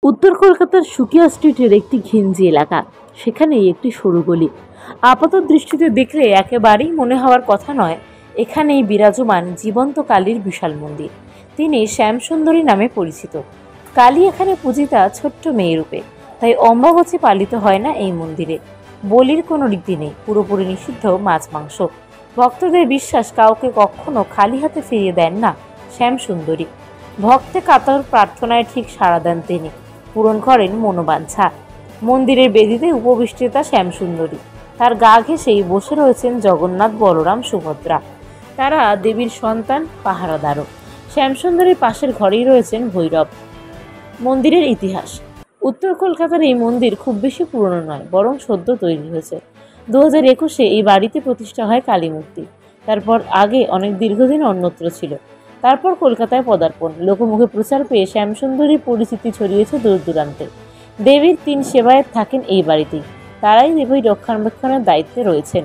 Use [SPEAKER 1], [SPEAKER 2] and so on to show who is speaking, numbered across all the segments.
[SPEAKER 1] উত্তর কলকাতার সুকিয়া স্ট্রিটের একটি ঘিঞ্জি এলাকা, সেখানেই একটি সরু গলি। আপাত দৃষ্টিতে দেখলে একেবারেই মনে হওয়ার কথা নয় এখানেই বিরাজমান জীবন্ত কালীর বিশাল মন্দির। তিনি শ্যামসুন্দরী নামে পরিচিত। কালী এখানে পূজিতা ছোট্ট মেয়ে রূপে, তাই অম্বাবচী পালিত হয় না এই মন্দিরে। বলির কোনো রীতি নেই, পুরোপুরি নিষিদ্ধ মাছ মাংস। ভক্তদের বিশ্বাস কাউকে কখনো খালি হাতে ফিরিয়ে দেন না শ্যামসুন্দরী। ভক্তে কাতর প্রার্থনায় ঠিক সাড়া দেন তিনি, পূরণ করেন মনোবাঞ্ছা। মন্দিরের বেদিতে উপবিষ্টিতা শ্যামসুন্দরী, তার গা ঘেঁষেই বসে রয়েছেন জগন্নাথ, বলরাম, সুভদ্রা। তারা দেবীর সন্তান, পাহারাদারও। শ্যামসুন্দরীর পাশের ঘরেই রয়েছেন ভৈরব। মন্দিরের ইতিহাস। উত্তর কলকাতার এই মন্দির খুব বেশি পুরনো নয়, বরং সদ্য তৈরি হয়েছে। 2021-এ এই বাড়িতে প্রতিষ্ঠা হয় কালী মূর্তি। তারপর আগে অনেক দীর্ঘদিন অন্যত্র ছিল। তারপর কলকাতায় পদার্পণ, লোকমুখে প্রচার পেয়ে শ্যামসুন্দরীর পরিচিতি ছড়িয়েছে দূর দূরান্তে। দেবীর 3 সেবায়েত থাকেন এই বাড়িতেই, তারাই দেবীর রক্ষণাবেক্ষণের দায়িত্বে রয়েছেন।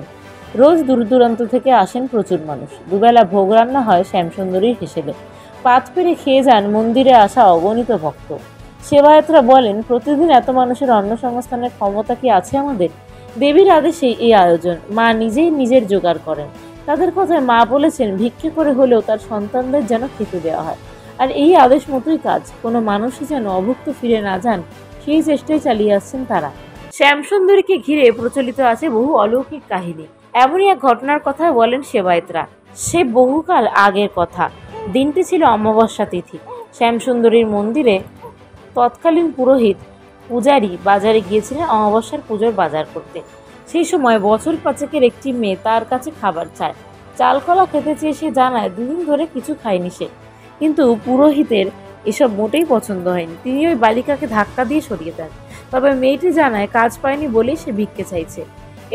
[SPEAKER 1] রোজ দূর দূরান্ত থেকে আসেন প্রচুর মানুষ। দুবেলা ভোগ রান্না হয় শ্যামসুন্দরীর হিসেবে। পাত পেরে খেয়ে যান মন্দিরে আসা অগণিত ভক্ত। সেবায়েতরা বলেন, প্রতিদিন এত মানুষের অন্ন সংস্থানের ক্ষমতা কি আছে আমাদের? দেবীর আদেশেই এই আয়োজন, মা নিজেই নিজের জোগাড় করেন। তাদের কথায় মা বলেছেন, ভিক্ষে করে হলেও তার সন্তানদের যেন খেতে দেওয়া হয়। আর এই আদেশ মতোই কাজ, কোনো মানুষই যেন অভুক্ত ফিরে না যান, সেই চেষ্টাই চালিয়ে আসছেন তারা। শ্যামসুন্দরীকে ঘিরে প্রচলিত আছে বহু অলৌকিক কাহিনী। এমনই এক ঘটনার কথা বলেন সেবায়েতরা। সে বহুকাল আগের কথা। দিনটি ছিল অমাবস্যা তিথি। শ্যামসুন্দরীর মন্দিরে তৎকালীন পুরোহিত পূজারী বাজারে গিয়েছিলেন অমাবস্যার পুজোর বাজার করতে। সেই সময় বছর 5-এর একটি মেয়ে তার কাছে খাবার চায়। চালকলা খেতে চেয়ে সে জানায় 2 দিন ধরে কিছু খায়নি সে। কিন্তু পুরোহিতের এসব মোটেই পছন্দ হয়নি। তিনি ওই বালিকাকে ধাক্কা দিয়ে সরিয়ে দেন। তবে মেয়েটি জানায় কাজ পায়নি বলেই সে ভিক্ষে চাইছে।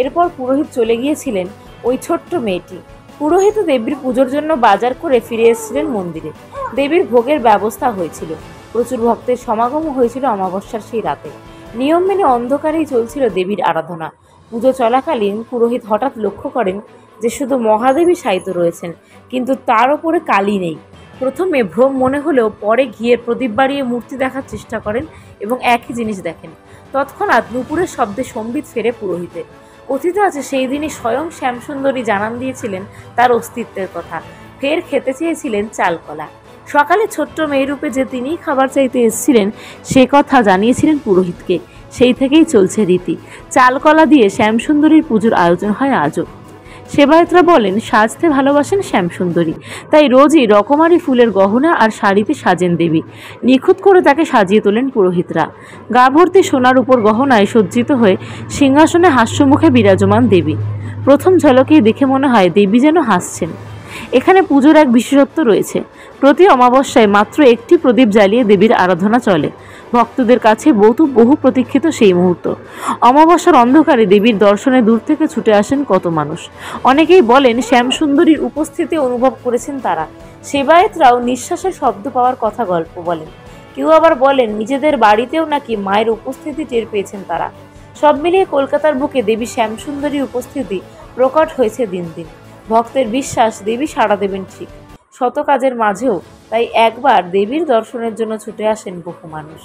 [SPEAKER 1] এরপর পুরোহিত চলে গিয়েছিলেন ওই ছোট্ট মেয়েটি। পুরোহিত দেবীর পুজোর জন্য বাজার করে ফিরে এসেছিলেন মন্দিরে। দেবীর ভোগের ব্যবস্থা হয়েছিল। প্রচুর ভক্তের সমাগম হয়েছিল অমাবস্যার সেই রাতে। নিয়ম মেনে অন্ধকারেই চলছিল দেবীর আরাধনা। পুজো চলাকালীন পুরোহিত হঠাৎ লক্ষ্য করেন যে শুধু মহাদেবী শায়িত রয়েছেন, কিন্তু তার ওপরে কালী নেই। প্রথমে ভ্রম মনে হলেও পরে ঘিয়ের প্রদীপ বাড়িয়ে মূর্তি দেখার চেষ্টা করেন এবং একই জিনিস দেখেন। তৎক্ষণাৎ নুপুরের শব্দে সম্বিত ফেরে পুরোহিতের। কথিত আছে সেই দিনই স্বয়ং শ্যামসুন্দরী জানান দিয়েছিলেন তার অস্তিত্বের কথা। ফের খেতে চেয়েছিলেন চালকলা। সকালে ছোট্ট মেয়েরূপে যে তিনিই খাবার চাইতে এসেছিলেন সে কথা জানিয়েছিলেন পুরোহিতকে। সেই থেকেই চলছে রীতি। চালকলা দিয়ে শ্যামসুন্দরীর পুজোর আয়োজন হয় আজও। সেবায়েতরা বলেন, সাজতে ভালোবাসেন শ্যামসুন্দরী, তাই রোজই রকমারি ফুলের গহনা আর শাড়িতে সাজেন দেবী। নিখুঁত করে তাকে সাজিয়ে তোলেন পুরোহিতরা। গা ভর্তি সোনার উপর গহনায় সজ্জিত হয়ে সিংহাসনে হাস্যমুখে বিরাজমান দেবী। প্রথম ঝলকেই দেখে মনে হয় দেবী যেন হাসছেন। এখানে পুজোর এক বিশেষত্ব রয়েছে। প্রতি অমাবস্যায় মাত্র একটি প্রদীপ জ্বালিয়ে দেবীর আরাধনা চলে। ভক্তদের কাছে বহু প্রতীক্ষিত সেই মুহূর্ত। অমাবস্যার অন্ধকারে দেবীর দর্শনে দূর থেকে ছুটে আসেন কত মানুষ। অনেকেই বলেন শ্যামসুন্দরীর উপস্থিতি অনুভব করেছেন তারা। সেবায়েতরাও নিঃশ্বাসের শব্দ পাওয়ার কথা গল্প বলেন। কেউ আবার বলেন নিজেদের বাড়িতেও নাকি মায়ের উপস্থিতি টের পেয়েছেন তারা। সব মিলিয়ে কলকাতার বুকে দেবী শ্যামসুন্দরীর উপস্থিতি প্রকট হয়েছে দিন দিন। ভক্তের বিশ্বাস দেবী সাড়া দেবেন ঠিক, শত কাজের মাঝেও। তাই একবার দেবীর দর্শনের জন্য ছুটে আসেন বহু মানুষ।